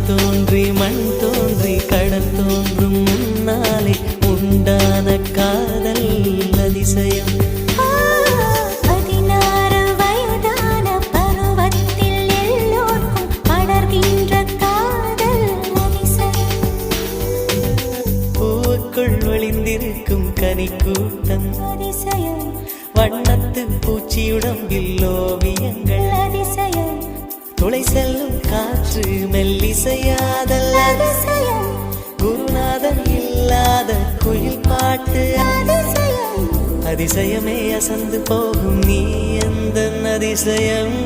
தோன்றி மண் தோன்றி கடல் தோன்றும் முன்னாலே உண்டான காதல் அதிசயம். 16 வயதான பருவத்தில் எல்லோருக்கும் படர்கின்ற காதல் அதிசயம். பூவுக்குள் ஒளிந்திருக்கும் கனிக்கூட்டம் அதிசயம் வண்ணத்து பூச்சியுடம்பில் ஓவியங்கள் அதிசயம் துளை செல்லும் காற்று மெல்லிசையாதல் அதிசயம் குருநாதன் இல்லாத குயில் பாட்டு அதிசயம் அதிசயமே அசந்து போகும் நீ எந்த அதிசயம்.